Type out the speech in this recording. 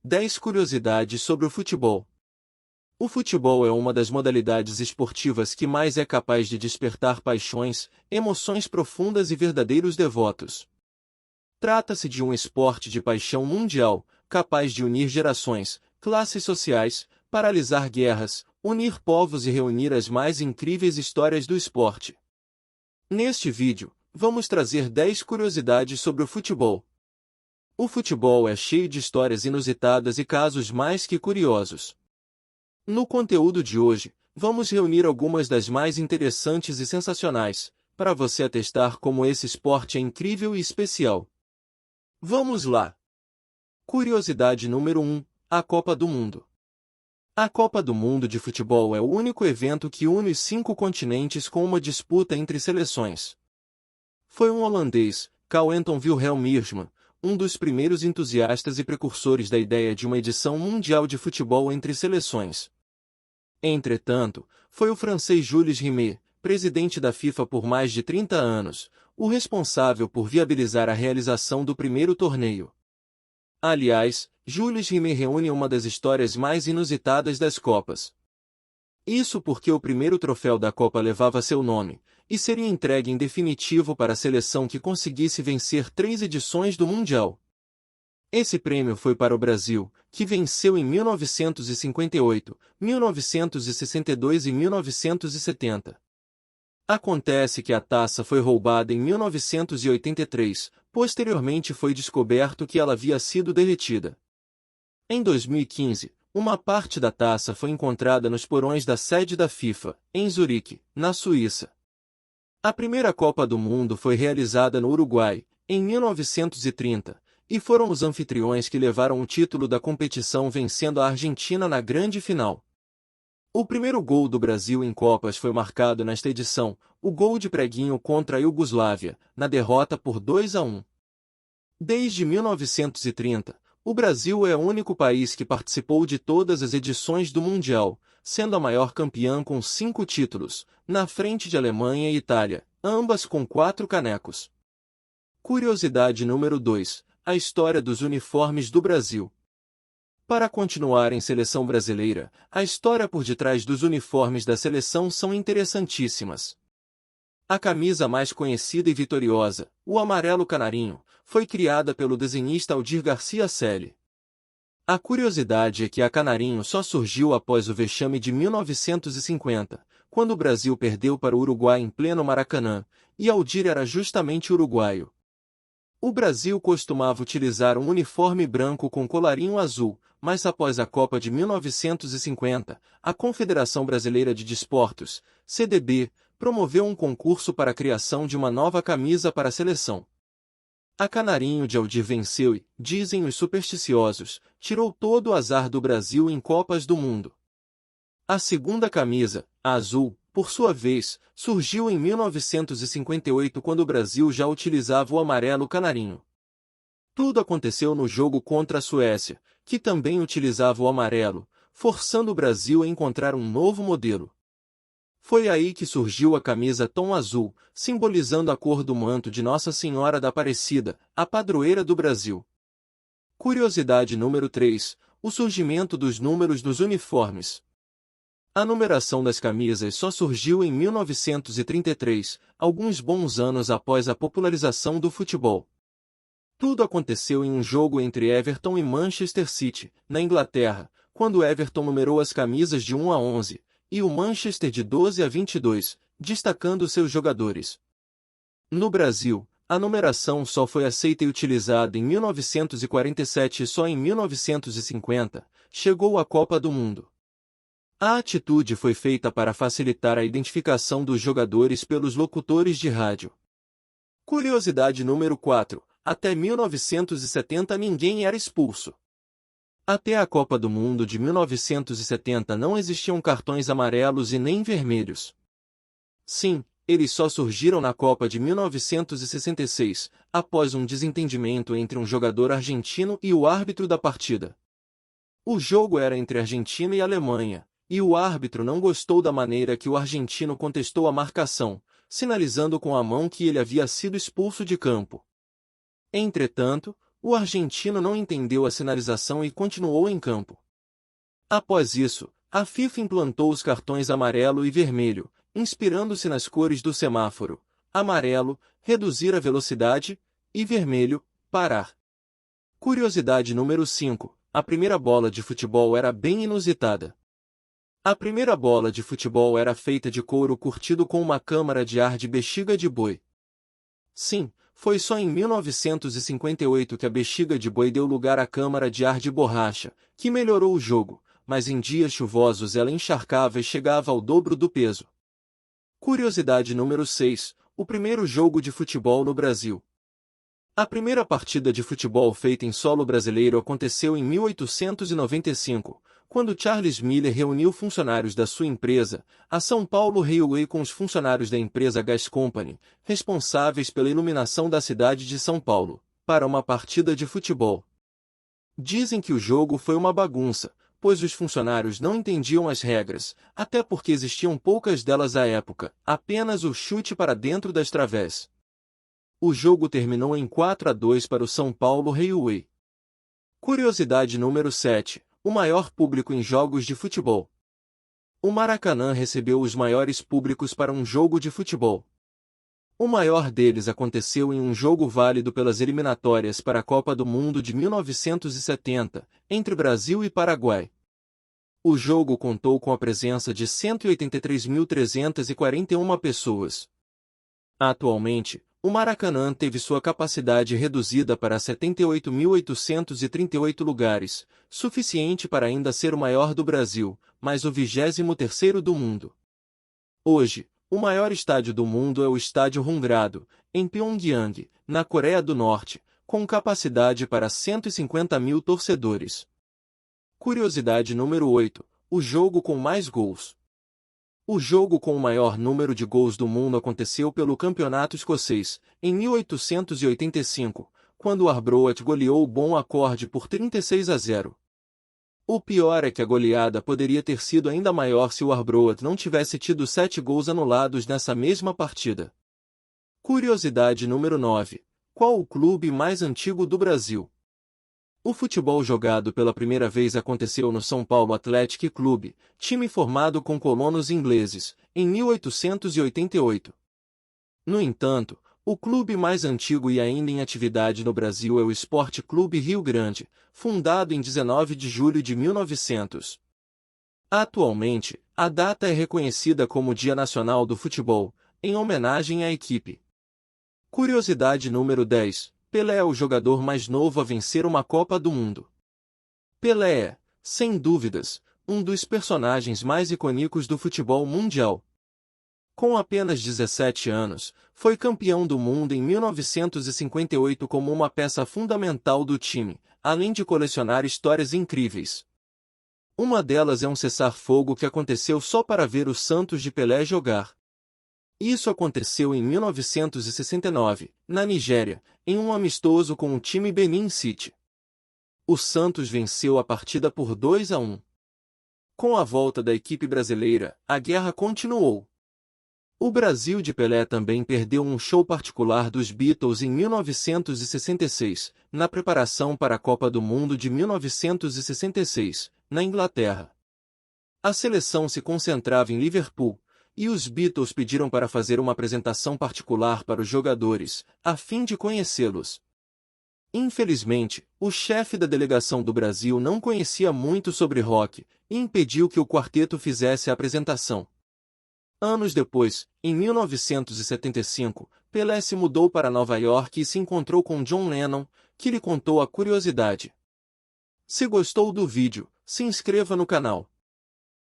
10 curiosidades sobre o futebol. O futebol é uma das modalidades esportivas que mais é capaz de despertar paixões, emoções profundas e verdadeiros devotos. Trata-se de um esporte de paixão mundial, capaz de unir gerações, classes sociais, paralisar guerras, unir povos e reunir as mais incríveis histórias do esporte. Neste vídeo, vamos trazer 10 curiosidades sobre o futebol. O futebol é cheio de histórias inusitadas e casos mais que curiosos. No conteúdo de hoje, vamos reunir algumas das mais interessantes e sensacionais, para você atestar como esse esporte é incrível e especial. Vamos lá! Curiosidade número 1, a Copa do Mundo. A Copa do Mundo de futebol é o único evento que une os 5 continentes com uma disputa entre seleções. Foi um holandês, Carl-Anton Wilhelm Meersman, um dos primeiros entusiastas e precursores da ideia de uma edição mundial de futebol entre seleções. Entretanto, foi o francês Jules Rimet, presidente da FIFA por mais de 30 anos, o responsável por viabilizar a realização do primeiro torneio. Aliás, Jules Rimet reúne uma das histórias mais inusitadas das Copas. Isso porque o primeiro troféu da Copa levava seu nome, e seria entregue em definitivo para a seleção que conseguisse vencer 3 edições do Mundial. Esse prêmio foi para o Brasil, que venceu em 1958, 1962 e 1970. Acontece que a taça foi roubada em 1983, posteriormente foi descoberto que ela havia sido derretida. Em 2015, uma parte da taça foi encontrada nos porões da sede da FIFA, em Zurique, na Suíça. A primeira Copa do Mundo foi realizada no Uruguai, em 1930, e foram os anfitriões que levaram o título da competição vencendo a Argentina na grande final. O primeiro gol do Brasil em Copas foi marcado nesta edição, o gol de Preguinho contra a Iugoslávia, na derrota por 2-1. Desde 1930, o Brasil é o único país que participou de todas as edições do Mundial, sendo a maior campeã com 5 títulos, na frente de Alemanha e Itália, ambas com 4 canecos. Curiosidade número 2, a história dos uniformes do Brasil. Para continuar em seleção brasileira, a história por detrás dos uniformes da seleção são interessantíssimas. A camisa mais conhecida e vitoriosa, o amarelo canarinho, foi criada pelo desenhista Aldir Garcia Selle. A curiosidade é que a canarinho só surgiu após o vexame de 1950, quando o Brasil perdeu para o Uruguai em pleno Maracanã, e Aldir era justamente uruguaio. O Brasil costumava utilizar um uniforme branco com colarinho azul, mas após a Copa de 1950, a Confederação Brasileira de Desportos, CDB, promoveu um concurso para a criação de uma nova camisa para a seleção. A canarinho de Aldir venceu e, dizem os supersticiosos, tirou todo o azar do Brasil em Copas do Mundo. A segunda camisa, a azul, por sua vez, surgiu em 1958 quando o Brasil já utilizava o amarelo canarinho. Tudo aconteceu no jogo contra a Suécia, que também utilizava o amarelo, forçando o Brasil a encontrar um novo modelo. Foi aí que surgiu a camisa tom azul, simbolizando a cor do manto de Nossa Senhora da Aparecida, a padroeira do Brasil. Curiosidade número 3, o surgimento dos números dos uniformes. A numeração das camisas só surgiu em 1933, alguns bons anos após a popularização do futebol. Tudo aconteceu em um jogo entre Everton e Manchester City, na Inglaterra, quando Everton numerou as camisas de 1 a 11, e o Manchester de 12 a 22, destacando seus jogadores. No Brasil, a numeração só foi aceita e utilizada em 1947 e só em 1950, chegou a Copa do Mundo. A atitude foi feita para facilitar a identificação dos jogadores pelos locutores de rádio. Curiosidade número 4. Até 1970 ninguém era expulso. Até a Copa do Mundo de 1970 não existiam cartões amarelos e nem vermelhos. Sim, eles só surgiram na Copa de 1966, após um desentendimento entre um jogador argentino e o árbitro da partida. O jogo era entre Argentina e Alemanha, e o árbitro não gostou da maneira que o argentino contestou a marcação, sinalizando com a mão que ele havia sido expulso de campo. Entretanto, O argentino não entendeu a sinalização e continuou em campo. Após isso, a FIFA implantou os cartões amarelo e vermelho, inspirando-se nas cores do semáforo: amarelo, reduzir a velocidade, e vermelho, parar. Curiosidade número 5. A primeira bola de futebol era bem inusitada. A primeira bola de futebol era feita de couro curtido com uma câmara de ar de bexiga de boi. Sim, foi só em 1958 que a bexiga de boi deu lugar à câmara de ar de borracha, que melhorou o jogo, mas em dias chuvosos ela encharcava e chegava ao dobro do peso. Curiosidade número 6. O primeiro jogo de futebol no Brasil. A primeira partida de futebol feita em solo brasileiro aconteceu em 1895, quando Charles Miller reuniu funcionários da sua empresa, a São Paulo Railway, com os funcionários da empresa Gas Company, responsáveis pela iluminação da cidade de São Paulo, para uma partida de futebol. Dizem que o jogo foi uma bagunça, pois os funcionários não entendiam as regras, até porque existiam poucas delas à época, apenas o chute para dentro das través. O jogo terminou em 4-2 para o São Paulo Railway. Curiosidade número 7. O maior público em jogos de futebol. O Maracanã recebeu os maiores públicos para um jogo de futebol. O maior deles aconteceu em um jogo válido pelas eliminatórias para a Copa do Mundo de 1970, entre Brasil e Paraguai. O jogo contou com a presença de 183.341 pessoas. Atualmente, o Maracanã teve sua capacidade reduzida para 78.838 lugares, suficiente para ainda ser o maior do Brasil, mas o 23º do mundo. Hoje, o maior estádio do mundo é o Estádio Hongrado, em Pyongyang, na Coreia do Norte, com capacidade para 150.000 torcedores. Curiosidade número 8. O jogo com mais gols. O jogo com o maior número de gols do mundo aconteceu pelo Campeonato Escocês, em 1885, quando o Arbroath goleou o Bon Accord por 36-0. O pior é que a goleada poderia ter sido ainda maior se o Arbroath não tivesse tido 7 gols anulados nessa mesma partida. Curiosidade número 9. Qual o clube mais antigo do Brasil? O futebol jogado pela primeira vez aconteceu no São Paulo Athletic Clube, time formado com colonos ingleses, em 1888. No entanto, o clube mais antigo e ainda em atividade no Brasil é o Esporte Clube Rio Grande, fundado em 19 de julho de 1900. Atualmente, a data é reconhecida como Dia Nacional do Futebol, em homenagem à equipe. Curiosidade número 10. Pelé é o jogador mais novo a vencer uma Copa do Mundo. Pelé é, sem dúvidas, um dos personagens mais icônicos do futebol mundial. Com apenas 17 anos, foi campeão do mundo em 1958 como uma peça fundamental do time, além de colecionar histórias incríveis. Uma delas é um cessar-fogo que aconteceu só para ver o Santos de Pelé jogar. Isso aconteceu em 1969, na Nigéria, em um amistoso com o time Benin City. O Santos venceu a partida por 2-1. Com a volta da equipe brasileira, a guerra continuou. O Brasil de Pelé também perdeu um show particular dos Beatles em 1966, na preparação para a Copa do Mundo de 1966, na Inglaterra. A seleção se concentrava em Liverpool, e os Beatles pediram para fazer uma apresentação particular para os jogadores, a fim de conhecê-los. Infelizmente, o chefe da delegação do Brasil não conhecia muito sobre rock, e impediu que o quarteto fizesse a apresentação. Anos depois, em 1975, Pelé se mudou para Nova York e se encontrou com John Lennon, que lhe contou a curiosidade. Se gostou do vídeo, se inscreva no canal.